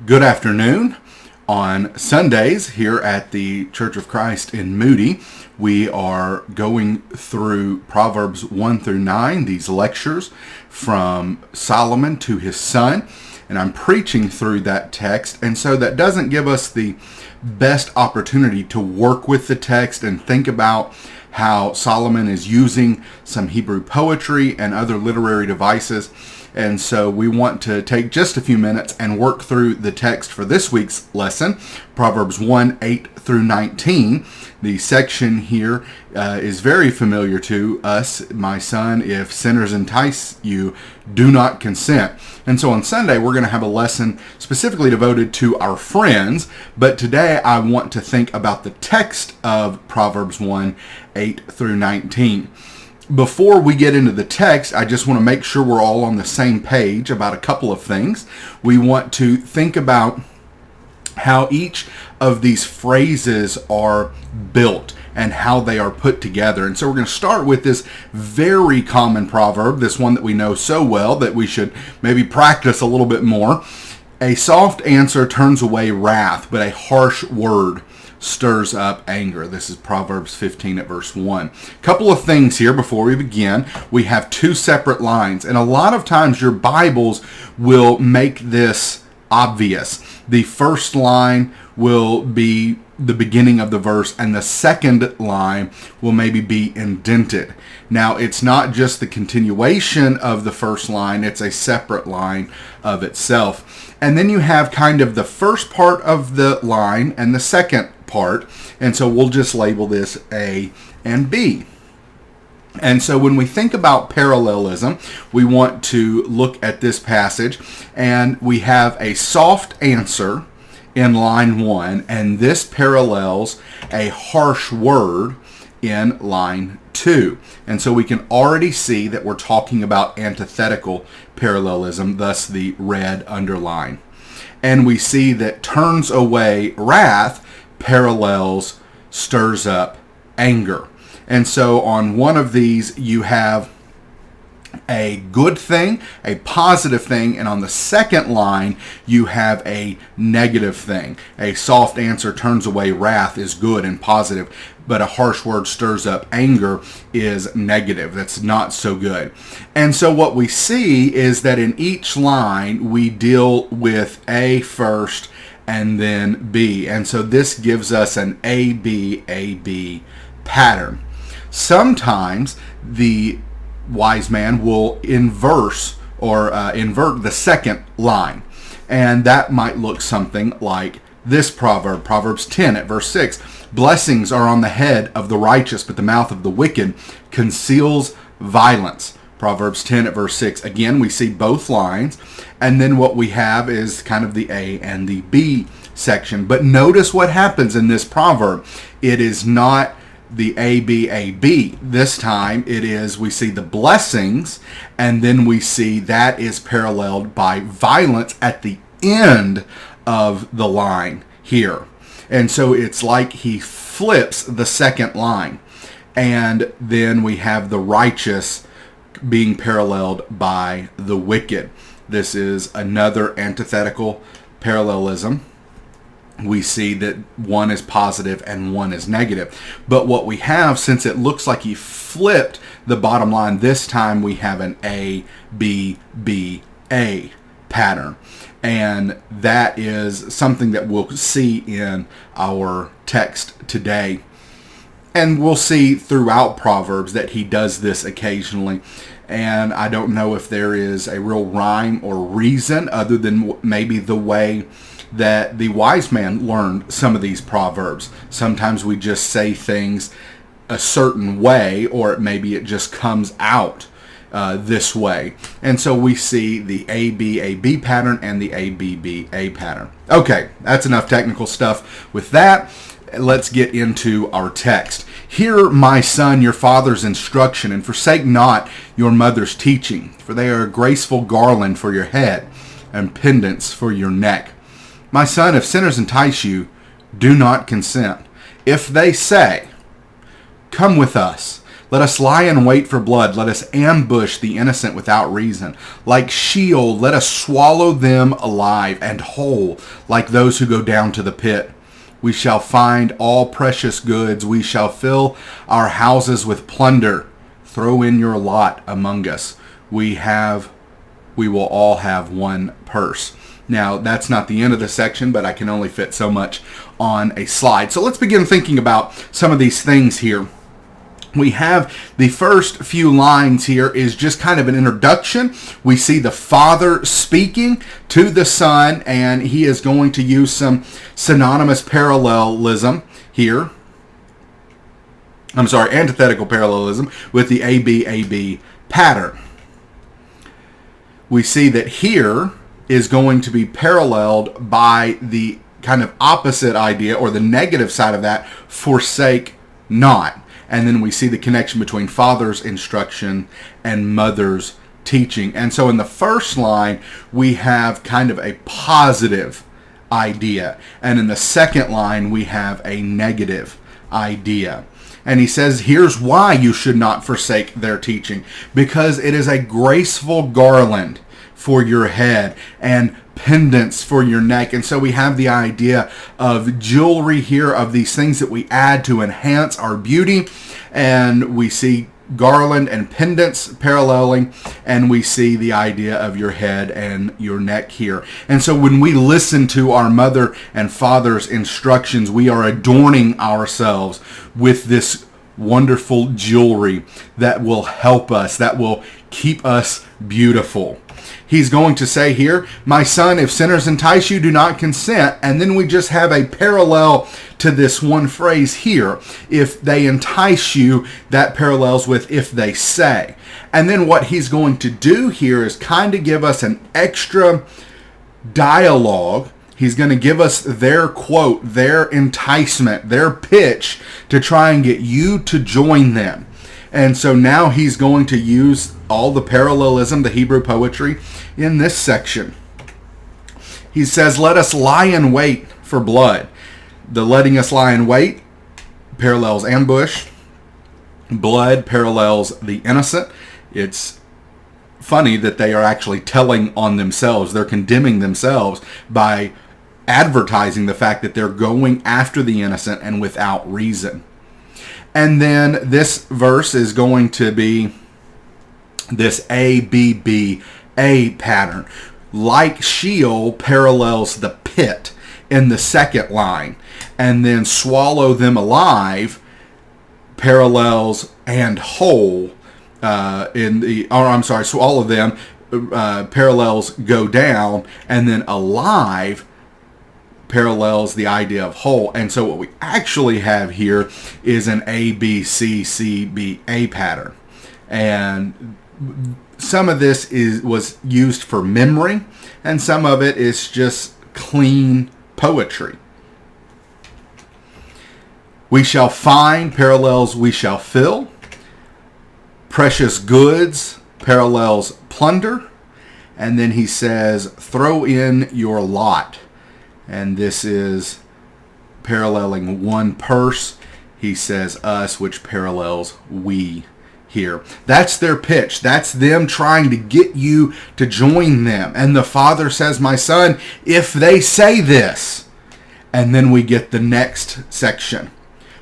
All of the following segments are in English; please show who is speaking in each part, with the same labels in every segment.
Speaker 1: Good afternoon. On Sundays here at the Church of Christ in Moody, we are going through Proverbs 1 through 9, these lectures from Solomon to his son, and I'm preaching through that text, and so that doesn't give us the best opportunity to work with the text and think about how Solomon is using some Hebrew poetry and other literary devices. And so we want to take just a few minutes and work through the text for this week's lesson, Proverbs 1, 8 through 19. The section here is very familiar to us. My son, if sinners entice you, do not consent. And so on Sunday, we're going to have a lesson specifically devoted to our friends. But today, I want to think about the text of Proverbs 1, 8 through 19. Before we get into the text, I just want to make sure we're all on the same page about a couple of things. We want to think about how each of these phrases are built and how they are put together. And so we're going to start with this very common proverb, this one that we know so well that we should maybe practice a little bit more. A soft answer turns away wrath, but a harsh word stirs up anger. This is Proverbs 15 at verse 1. Couple of things here before we begin. We have two separate lines, and a lot of times your Bibles will make this obvious. The first line will be the beginning of the verse, and the second line will maybe be indented. Now, it's not just the continuation of the first line, it's a separate line of itself. And then you have kind of the first part of the line and the second part, and so we'll just label this A and B. And so when we think about parallelism, we want to look at this passage, and we have a soft answer in line 1, and this parallels a harsh word in line 2. And so we can already see that we're talking about antithetical parallelism, thus the red underline. And we see that turns away wrath parallels stirs up anger. And so on one of these you have a good thing, a positive thing, and on the second line you have a negative thing. A soft answer turns away wrath is good and positive, but a harsh word stirs up anger is negative. That's not so good. And so what we see is that in each line we deal with A first and then B. And so this gives us an A-B pattern. Sometimes the wise man will invert the second line. And that might look something like this proverb, Proverbs 10 at verse 6. Blessings are on the head of the righteous, but the mouth of the wicked conceals violence. Proverbs 10 at verse 6. Again, we see both lines. And then what we have is kind of the A and the B section. But notice what happens in this proverb. It is not the A-B. This time it is, we see the blessings, and then we see that is paralleled by violence at the end of the line here. And so it's like he flips the second line. And then we have the righteous being paralleled by the wicked. This is another antithetical parallelism. We see that one is positive and one is negative. But what we have, since it looks like he flipped the bottom line, this time we have an A, B, B, A pattern. And that is something that we'll see in our text today. And we'll see throughout Proverbs that he does this occasionally. And I don't know if there is a real rhyme or reason other than maybe the way that the wise man learned some of these proverbs. Sometimes we just say things a certain way, or maybe it just comes out this way. And so we see the A-B pattern and the A-B-B-A pattern. Okay, that's enough technical stuff with that. Let's get into our text. Hear, my son, your father's instruction, and forsake not your mother's teaching, for they are a graceful garland for your head and pendants for your neck. My son, if sinners entice you, do not consent. If they say, come with us, Let us lie in wait for blood. Let us ambush the innocent without reason. Like Sheol, let us swallow them alive and whole, like those who go down to the pit. We shall find all precious goods. We shall fill our houses with plunder. Throw in your lot among us. We will all have one purse. Now, that's not the end of the section, but I can only fit so much on a slide. So let's begin thinking about some of these things here. We have the first few lines here is just kind of an introduction. We see the Father speaking to the Son, and he is going to use some synonymous parallelism here. Antithetical parallelism with the AB pattern. We see that here is going to be paralleled by the kind of opposite idea, or the negative side of that, forsake not. And then we see the connection between Father's instruction and Mother's teaching. And so in the first line, we have kind of a positive idea. And in the second line, we have a negative idea. And he says, here's why you should not forsake their teaching. Because it is a graceful garland for your head and pendants for your neck. And so we have the idea of jewelry here, of these things that we add to enhance our beauty. And we see garland and pendants paralleling, and we see the idea of your head and your neck here. And so when we listen to our mother and father's instructions, we are adorning ourselves with this wonderful jewelry that will help us, that will keep us beautiful. He's going to say here, my son, if sinners entice you, do not consent. And then we just have a parallel to this one phrase here. If they entice you, that parallels with if they say. And then what he's going to do here is kind of give us an extra dialogue. He's going to give us their quote, their enticement, their pitch to try and get you to join them. And so now he's going to use all the parallelism, the Hebrew poetry, in this section. He says, let us lie in wait for blood. The letting us lie in wait parallels ambush. Blood parallels the innocent. It's funny that they are actually telling on themselves. They're condemning themselves by advertising the fact that they're going after the innocent and without reason. And then this verse is going to be this ABBA pattern. Like Sheol parallels the pit in the second line. And then swallow them alive parallels and whole swallow them parallels go down, and then alive parallels the idea of whole. And so what we actually have here is an ABCCBA pattern. And some of this was used for memory, and some of it is just clean poetry. We shall find parallels we shall fill. Precious goods parallels plunder. And then he says, throw in your lot. And this is paralleling one purse. He says us, which parallels we here. That's their pitch. That's them trying to get you to join them. And the Father says, my son, if they say this. And then we get the next section.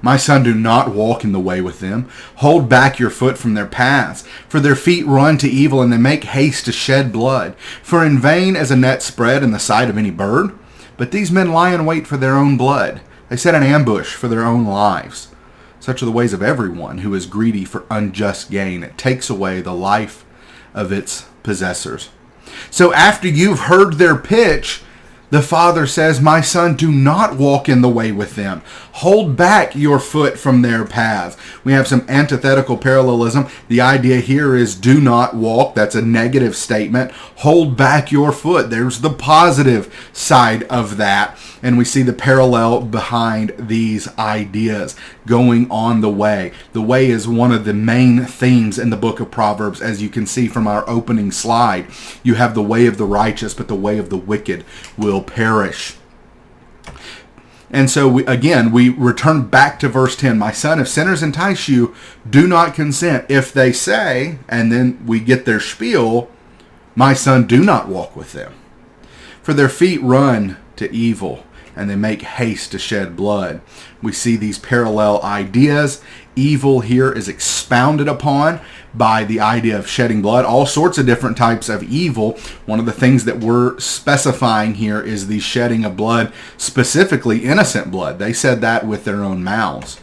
Speaker 1: My son, do not walk in the way with them. Hold back your foot from their paths. For their feet run to evil, and they make haste to shed blood. For in vain is a net spread in the sight of any bird. But these men lie in wait for their own blood. They set an ambush for their own lives. Such are the ways of everyone who is greedy for unjust gain. It takes away the life of its possessors. So after you've heard their pitch, the Father says, my son, do not walk in the way with them. Hold back your foot from their paths. We have some antithetical parallelism. The idea here is do not walk. That's a negative statement. Hold back your foot. There's the positive side of that. And we see the parallel behind these ideas going on the way. The way is one of the main themes in the book of Proverbs, as you can see from our opening slide. You have the way of the righteous, but the way of the wicked will perish. And so, we return back to verse 10. My son, if sinners entice you, do not consent. If they say, and then we get their spiel, my son, do not walk with them. For their feet run to evil, and they make haste to shed blood. We see these parallel ideas. Evil here is expounded upon by the idea of shedding blood. All sorts of different types of evil. One of the things that we're specifying here is the shedding of blood, specifically innocent blood. They said that with their own mouths.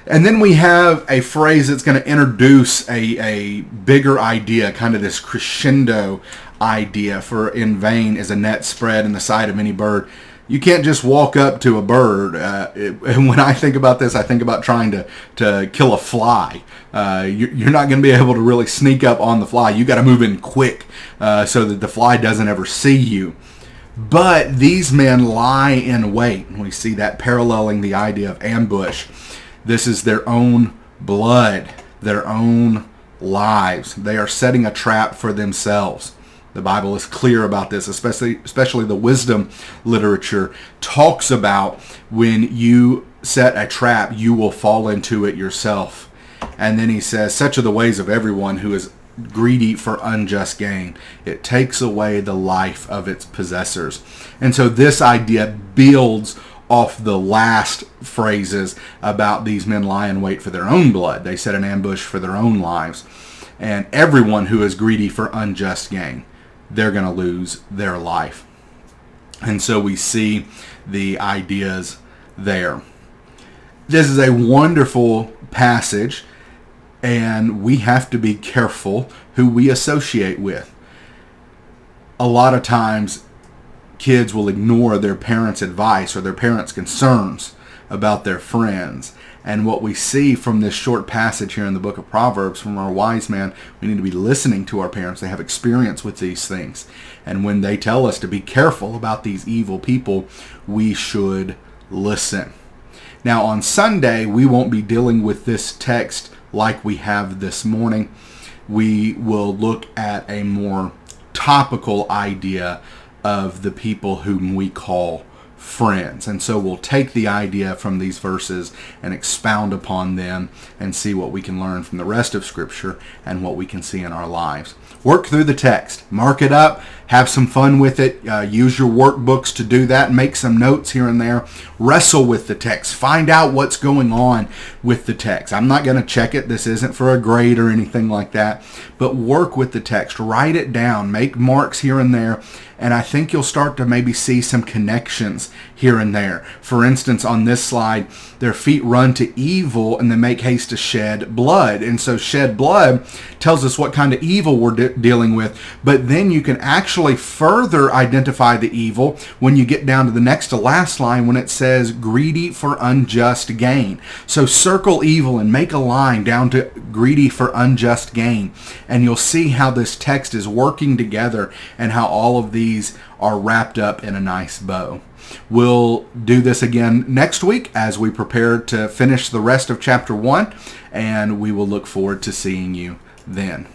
Speaker 1: And then we have a phrase that's going to introduce a bigger idea, kind of this crescendo idea. For in vain is a net spread in the sight of any bird. You can't just walk up to a bird. And when I think about this, I think about trying to kill a fly. You're not going to be able to really sneak up on the fly. You got to move in quick so that the fly doesn't ever see you. But these men lie in wait. And we see that paralleling the idea of ambush. This is their own blood, their own lives. They are setting a trap for themselves. The Bible is clear about this, especially the wisdom literature talks about when you set a trap, you will fall into it yourself. And then he says, such are the ways of everyone who is greedy for unjust gain. It takes away the life of its possessors. And so this idea builds off the last phrases about these men lie in wait for their own blood. They set an ambush for their own lives. And everyone who is greedy for unjust gain, they're going to lose their life. And so we see the ideas there. This is a wonderful passage, and we have to be careful who we associate with. A lot of times, kids will ignore their parents' advice or their parents' concerns about their friends. And what we see from this short passage here in the book of Proverbs from our wise man, we need to be listening to our parents. They have experience with these things. And when they tell us to be careful about these evil people, we should listen. Now on Sunday, we won't be dealing with this text like we have this morning. We will look at a more topical idea of the people whom we call friends. And so we'll take the idea from these verses and expound upon them and see what we can learn from the rest of Scripture and what we can see in our lives. Work through the text. Mark it up. Have some fun with it. Use your workbooks to do that. Make some notes here and there. Wrestle with the text. Find out what's going on with the text. I'm not going to check it. This isn't for a grade or anything like that. But work with the text. Write it down. Make marks here and there. And I think you'll start to maybe see some connections here and there. For instance, on this slide, their feet run to evil and they make haste to shed blood. And so shed blood tells us what kind of evil we're dealing with. But then you can actually further identify the evil when you get down to the next to last line when it says greedy for unjust gain. So circle evil and make a line down to greedy for unjust gain. And you'll see how this text is working together and how all of these are wrapped up in a nice bow. We'll do this again next week as we prepare to finish the rest of chapter 1, and we will look forward to seeing you then.